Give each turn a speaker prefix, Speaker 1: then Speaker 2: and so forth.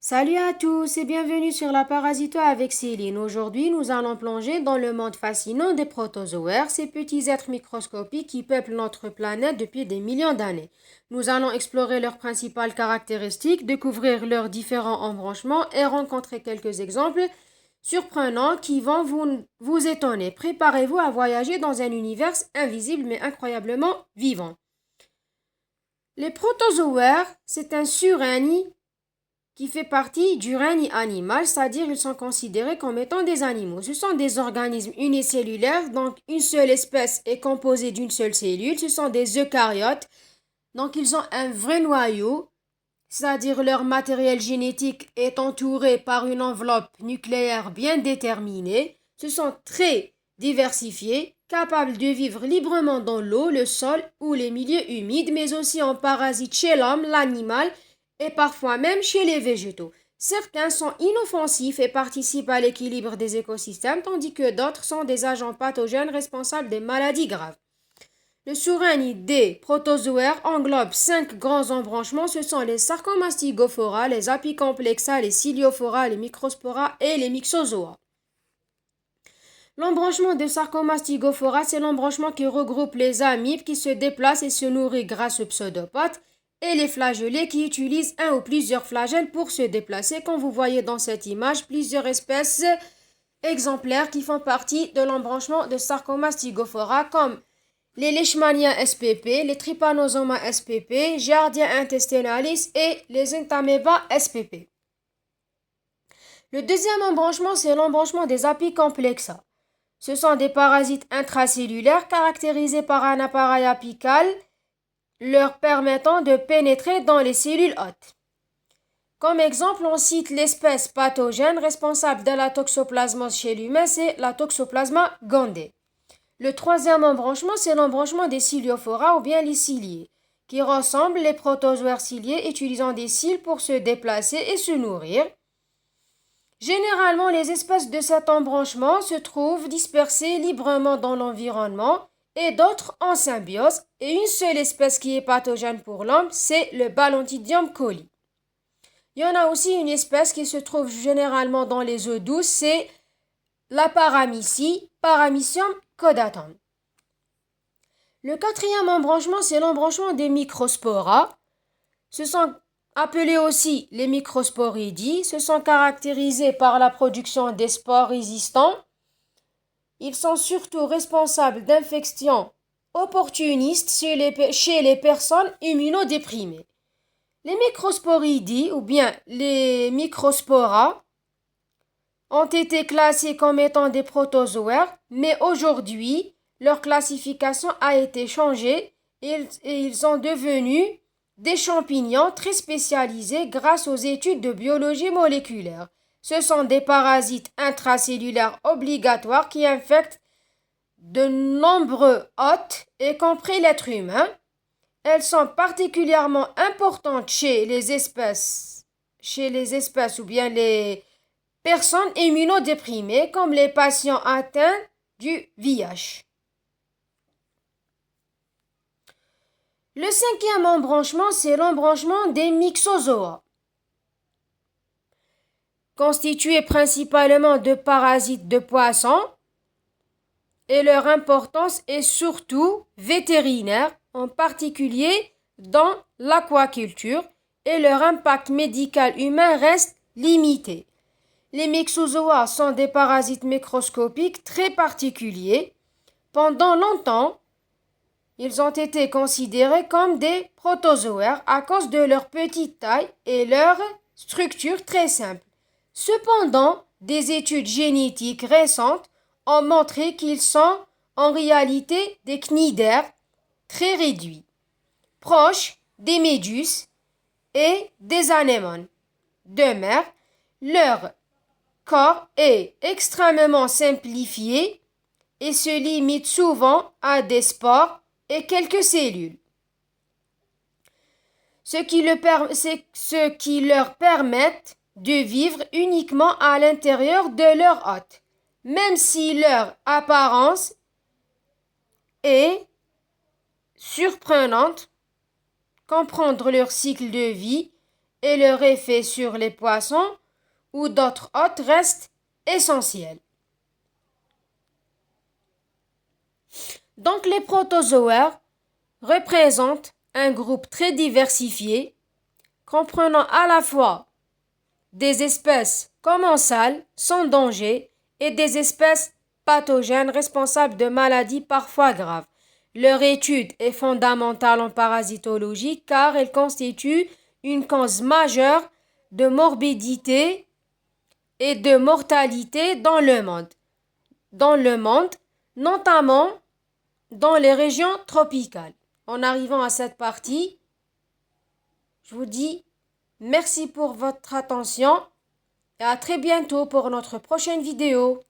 Speaker 1: Salut à tous et bienvenue sur la Parasito avec Céline. Aujourd'hui, nous allons plonger dans le monde fascinant des protozoaires, ces petits êtres microscopiques qui peuplent notre planète depuis des millions d'années. Nous allons explorer leurs principales caractéristiques, découvrir leurs différents embranchements et rencontrer quelques exemples surprenants qui vont vous étonner. Préparez-vous à voyager dans un univers invisible mais incroyablement vivant. Les protozoaires, c'est un surrègne qui fait partie du règne animal, c'est-à-dire ils sont considérés comme étant des animaux. Ce sont des organismes unicellulaires, donc une seule espèce est composée d'une seule cellule. Ce sont des eucaryotes, donc ils ont un vrai noyau, c'est-à-dire leur matériel génétique est entouré par une enveloppe nucléaire bien déterminée. Ce sont très diversifiés, capables de vivre librement dans l'eau, le sol ou les milieux humides, mais aussi en parasites chez l'homme, l'animal et parfois même chez les végétaux. Certains sont inoffensifs et participent à l'équilibre des écosystèmes, tandis que d'autres sont des agents pathogènes responsables des maladies graves. Le sous-règne des protozoaires englobe 5 grands embranchements. Ce sont les Sarcomastigophora, les Apicomplexa, les Ciliophora, les Microspora et les Myxozoa. L'embranchement de Sarcomastigophora, c'est l'embranchement qui regroupe les amibes qui se déplacent et se nourrissent grâce aux pseudopodes et les flagellés qui utilisent un ou plusieurs flagelles pour se déplacer. Comme vous voyez dans cette image, plusieurs espèces exemplaires qui font partie de l'embranchement de Sarcomastigophora comme les Leishmania spp, les Trypanosoma spp, Giardia intestinalis et les Entamoeba spp. Le deuxième embranchement, c'est l'embranchement des Apicomplexa. Ce sont des parasites intracellulaires caractérisés par un appareil apical leur permettant de pénétrer dans les cellules hôtes. Comme exemple, on cite l'espèce pathogène responsable de la toxoplasmose chez l'humain, c'est la Toxoplasma gondii. Le troisième embranchement, c'est l'embranchement des Ciliophora ou bien les ciliés, qui ressemblent les protozoaires ciliés utilisant des cils pour se déplacer et se nourrir. Généralement, les espèces de cet embranchement se trouvent dispersées librement dans l'environnement et d'autres en symbiose. Et une seule espèce qui est pathogène pour l'homme, c'est le Ballontidium coli. Il y en a aussi une espèce qui se trouve généralement dans les eaux douces, c'est la Paramycie, Paramycium caudatum. Le quatrième embranchement, c'est l'embranchement des Microspora. Ce sont appelés aussi les microsporidies, se sont caractérisés par la production des spores résistants. Ils sont surtout responsables d'infections opportunistes chez les personnes immunodéprimées. Les microsporidies ou bien les microspora ont été classés comme étant des protozoaires, mais aujourd'hui, leur classification a été changée et ils sont devenus des champignons très spécialisés grâce aux études de biologie moléculaire. Ce sont des parasites intracellulaires obligatoires qui infectent de nombreux hôtes, y compris l'être humain. Elles sont particulièrement importantes chez les espèces ou bien les personnes immunodéprimées comme les patients atteints du VIH. Le cinquième embranchement, c'est l'embranchement des myxozoa. Constitués principalement de parasites de poissons, et leur importance est surtout vétérinaire, en particulier dans l'aquaculture, et leur impact médical humain reste limité. Les myxozoa sont des parasites microscopiques très particuliers. Pendant longtemps, ils ont été considérés comme des protozoaires à cause de leur petite taille et leur structure très simple. Cependant, des études génétiques récentes ont montré qu'ils sont en réalité des cnidaires très réduits, proches des méduses et des anémones. De mer, leur corps est extrêmement simplifié et se limite souvent à des spores et quelques cellules, ce qui leur permet de vivre uniquement à l'intérieur de leur hôte, même si leur apparence est surprenante. Comprendre leur cycle de vie et leur effet sur les poissons ou d'autres hôtes reste essentiel. Donc les protozoaires représentent un groupe très diversifié, comprenant à la fois des espèces commensales sans danger et des espèces pathogènes responsables de maladies parfois graves. Leur étude est fondamentale en parasitologie car elle constitue une cause majeure de morbidité et de mortalité dans le monde, notamment dans les régions tropicales. En arrivant à cette partie, je vous dis merci pour votre attention et à très bientôt pour notre prochaine vidéo.